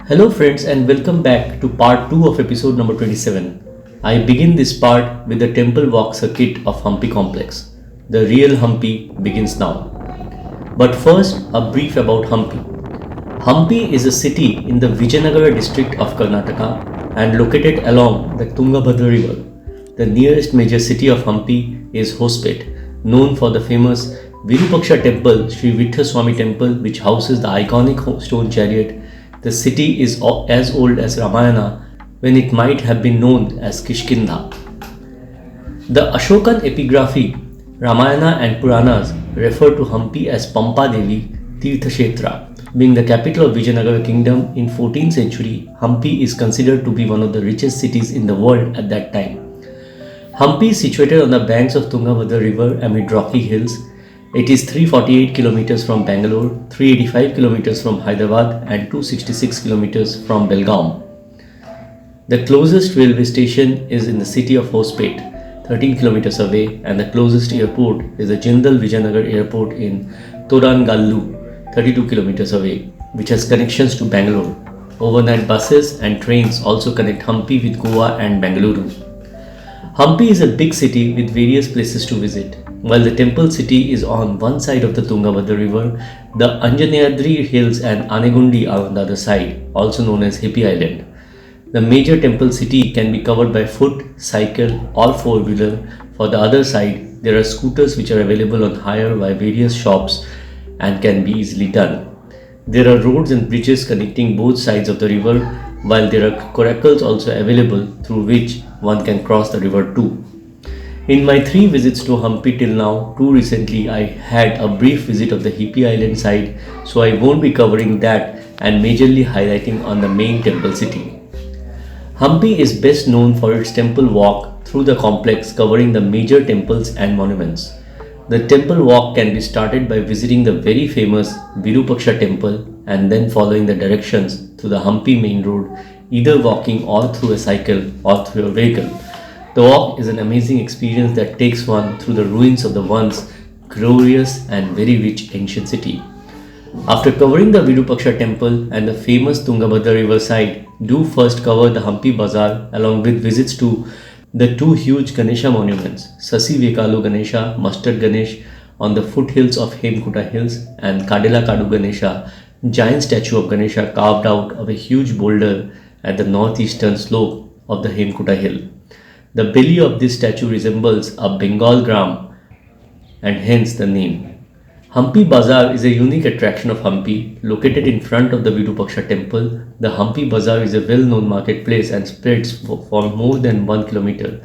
Hello friends and welcome back to part 2 of episode number 27. I begin this part with the temple walk circuit of Hampi complex. The real Hampi begins now. But first, a brief about Hampi. Hampi is a city in the Vijayanagara district of Karnataka and located along the Tungabhadra river. The nearest major city of Hampi is Hospet, known for the famous Virupaksha temple, Sri Vitthaswamy temple, which houses the iconic stone chariot. The city is as old as Ramayana, when it might have been known as Kishkindha. The Ashokan epigraphy, Ramayana and Puranas refer to Hampi as Pampa Devi Tirthakshetra. Being the capital of Vijayanagara kingdom in 14th century, Hampi is considered to be one of the richest cities in the world at that time. Hampi is situated on the banks of Tungabhadra river amid rocky hills. It is 348 kilometers from Bangalore, 385 kilometers from Hyderabad and 266 kilometers from Belgaum. The closest railway station is in the city of Hospet, 13 kilometers away, and the closest airport is the Jindal Vijayanagar airport in Torangallu, 32 kilometers away, which has connections to Bangalore. Overnight buses and trains also connect Hampi with Goa and Bengaluru. Hampi is a big city with various places to visit. While the temple city is on one side of the Tungabhadra river, the Anjaneyadri hills and Anegundi are on the other side, also known as Hippie Island. The major temple city can be covered by foot, cycle or four-wheeler. For the other side, there are scooters which are available on hire by various shops and can be easily done. There are roads and bridges connecting both sides of the river, while there are coracles also available through which one can cross the river too. In my 3 visits to Hampi till now, 2 recently, I had a brief visit of the Hippie Island side, so I won't be covering that and majorly highlighting on the main temple city. Hampi is best known for its temple walk through the complex covering the major temples and monuments. The temple walk can be started by visiting the very famous Virupaksha temple and then following the directions through the Hampi main road, either walking or through a cycle or through a vehicle. The walk is an amazing experience that takes one through the ruins of the once glorious and very rich ancient city. After covering the Virupaksha temple and the famous Tungabhadra river side, do first cover the Hampi Bazaar along with visits to the 2 huge Ganesha monuments, Sasi Vekalu Ganesha, Mustard Ganesh on the foothills of Hemkuta Hills, and Kadela Kadu Ganesha, giant statue of Ganesha carved out of a huge boulder at the northeastern slope of the Hemkuta Hill. The belly of this statue resembles a Bengal gram and hence the name. Hampi Bazaar is a unique attraction of Hampi. Located in front of the Virupaksha temple, the Hampi Bazaar is a well-known marketplace and spreads for more than 1 kilometer.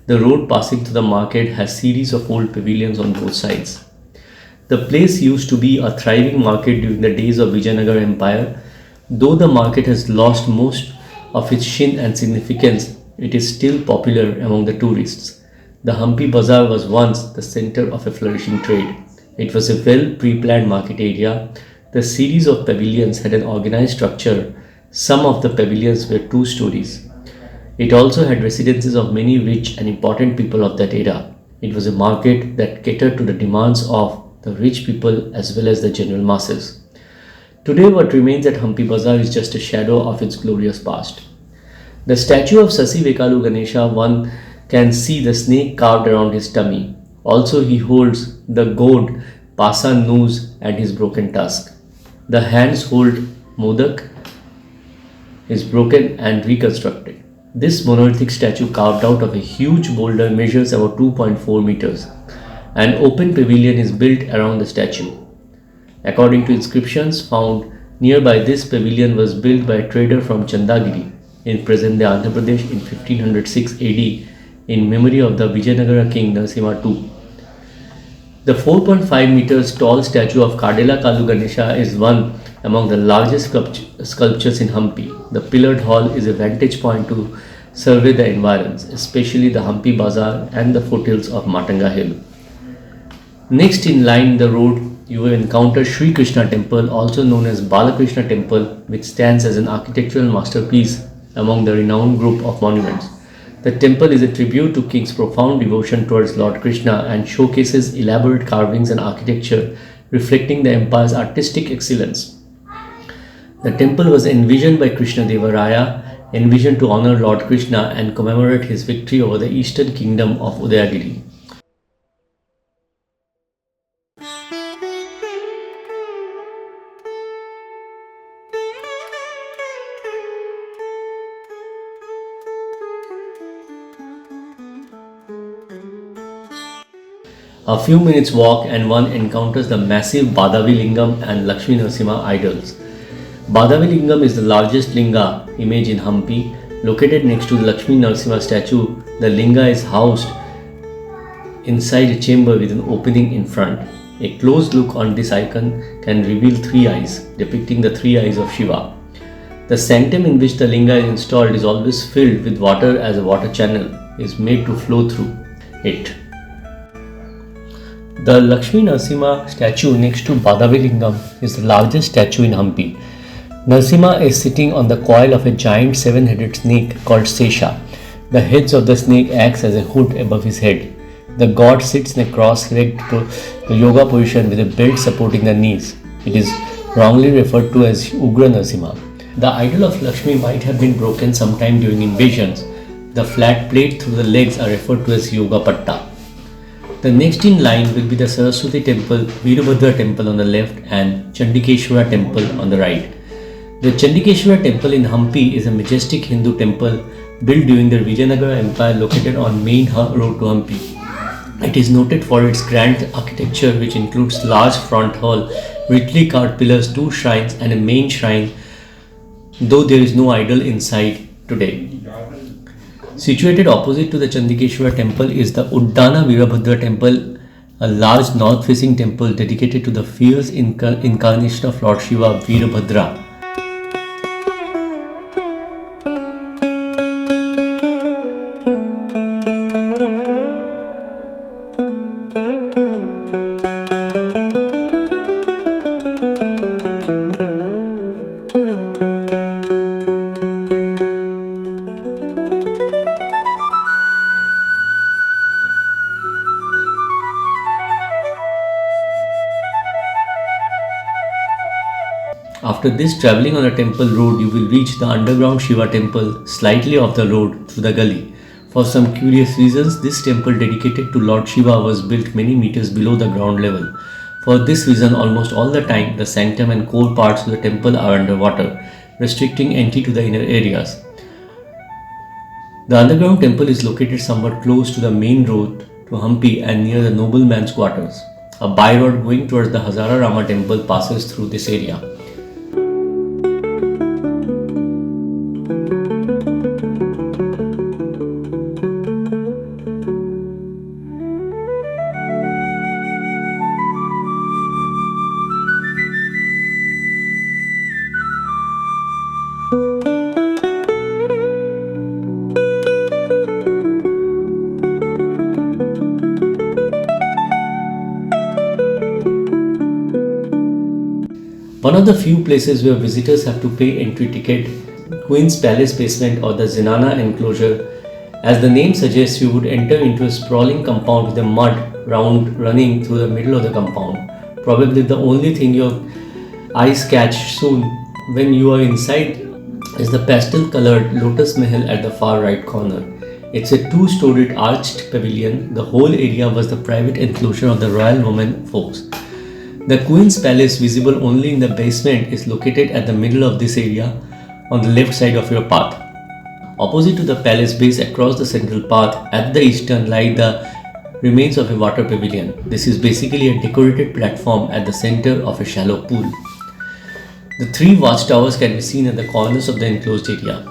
The road passing through the market has series of old pavilions on both sides. The place used to be a thriving market during the days of Vijayanagara Empire. Though the market has lost most of its sheen and significance, it is still popular among the tourists. The Hampi Bazaar was once the center of a flourishing trade. It was a well pre-planned market area. The series of pavilions had an organized structure. Some of the pavilions were 2 stories. It also had residences of many rich and important people of that era. It was a market that catered to the demands of the rich people as well as the general masses. Today, what remains at Hampi Bazaar is just a shadow of its glorious past. The statue of Sasi Vekalu Ganesha, one can see the snake carved around his tummy. Also, he holds the gourd Pasa noose and his broken tusk. The hands hold Modak is broken and reconstructed. This monolithic statue carved out of a huge boulder measures about 2.4 meters. An open pavilion is built around the statue. According to inscriptions found nearby, this pavilion was built by a trader from Chandagiri in present-day Andhra Pradesh in 1506 AD in memory of the Vijayanagara king Narasimha II. The 4.5 meters tall statue of Kadela Kalu Ganesha is one among the largest sculptures in Hampi. The pillared hall is a vantage point to survey the environs, especially the Hampi Bazaar and the foothills of Matanga Hill. Next in line the road, you will encounter Sri Krishna Temple, also known as Balakrishna Temple, which stands as an architectural masterpiece among the renowned group of monuments. The temple is a tribute to King's profound devotion towards Lord Krishna and showcases elaborate carvings and architecture reflecting the empire's artistic excellence. The temple was envisioned by Krishna Deva Raya, envisioned to honor Lord Krishna and commemorate his victory over the eastern kingdom of Udayagiri. A few minutes walk and one encounters the massive Badavi Lingam and Lakshmi Narasimha idols. Badavi Lingam is the largest linga image in Hampi. Located next to the Lakshmi Narasimha statue, the linga is housed inside a chamber with an opening in front. A close look on this icon can reveal three eyes, depicting the three eyes of Shiva. The sanctum in which the linga is installed is always filled with water, as a water channel is made to flow through it. The Lakshmi Narasimha statue next to Badavi Lingam is the largest statue in Hampi. Narasimha is sitting on the coil of a giant seven-headed snake called Sesha. The heads of the snake acts as a hood above his head. The god sits in a cross-legged yoga position with a belt supporting the knees. It is wrongly referred to as Ugra Narasimha. The idol of Lakshmi might have been broken sometime during invasions. The flat plate through the legs are referred to as Yoga Patta. The next in line will be the Saraswati temple, Veerabhadra temple on the left and Chandikeshwara temple on the right. The Chandikeshwara temple in Hampi is a majestic Hindu temple built during the Vijayanagara Empire located on main road to Hampi. It is noted for its grand architecture, which includes large front hall, richly carved pillars, two shrines and a main shrine, though there is no idol inside today. Situated opposite to the Chandikeshwara temple is the Uddana Veerabhadra temple, a large north-facing temple dedicated to the fierce incarnation of Lord Shiva, Veerabhadra. After this, travelling on a temple road, you will reach the underground Shiva temple slightly off the road through the gully. For some curious reasons, this temple dedicated to Lord Shiva was built many meters below the ground level. For this reason, almost all the time, the sanctum and core parts of the temple are underwater, restricting entry to the inner areas. The underground temple is located somewhat close to the main road to Hampi and near the nobleman's quarters. A by road going towards the Hazara Rama temple passes through this area. One of the few places where visitors have to pay entry ticket, Queen's Palace basement or the Zenana Enclosure. As the name suggests, you would enter into a sprawling compound with a mud round running through the middle of the compound. Probably the only thing your eyes catch soon when you are inside is the pastel-colored Lotus Mahal at the far right corner. It's a two-storied arched pavilion. The whole area was the private enclosure of the royal women folks. The Queen's Palace, visible only in the basement, is located at the middle of this area on the left side of your path. Opposite to the palace base across the central path, at the eastern lie the remains of a water pavilion. This is basically a decorated platform at the center of a shallow pool. The three watchtowers can be seen at the corners of the enclosed area.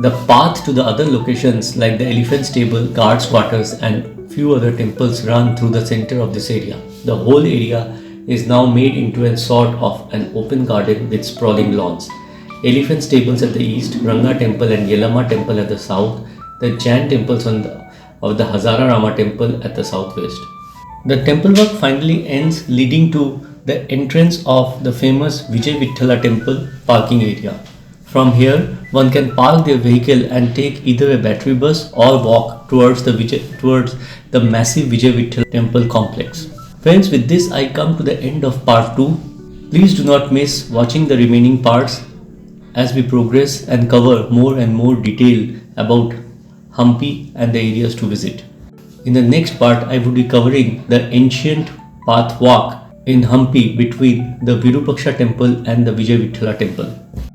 The path to the other locations like the elephant stable, guards quarters and few other temples run through the center of this area. The whole area is now made into a sort of an open garden with sprawling lawns. Elephant stables at the east, Ranga temple and Yellamma temple at the south, the Jain temples of the Hazara Rama temple at the southwest. The temple work finally ends, leading to the entrance of the famous Vijay Vittala temple parking area. From here, one can park their vehicle and take either a battery bus or walk towards the massive Vijay Vittala temple complex. Friends, with this I come to the end of part 2. Please do not miss watching the remaining parts as we progress and cover more and more detail about Hampi and the areas to visit. In the next part, I would be covering the ancient path walk in Hampi between the Virupaksha temple and the Vijay Vittala temple.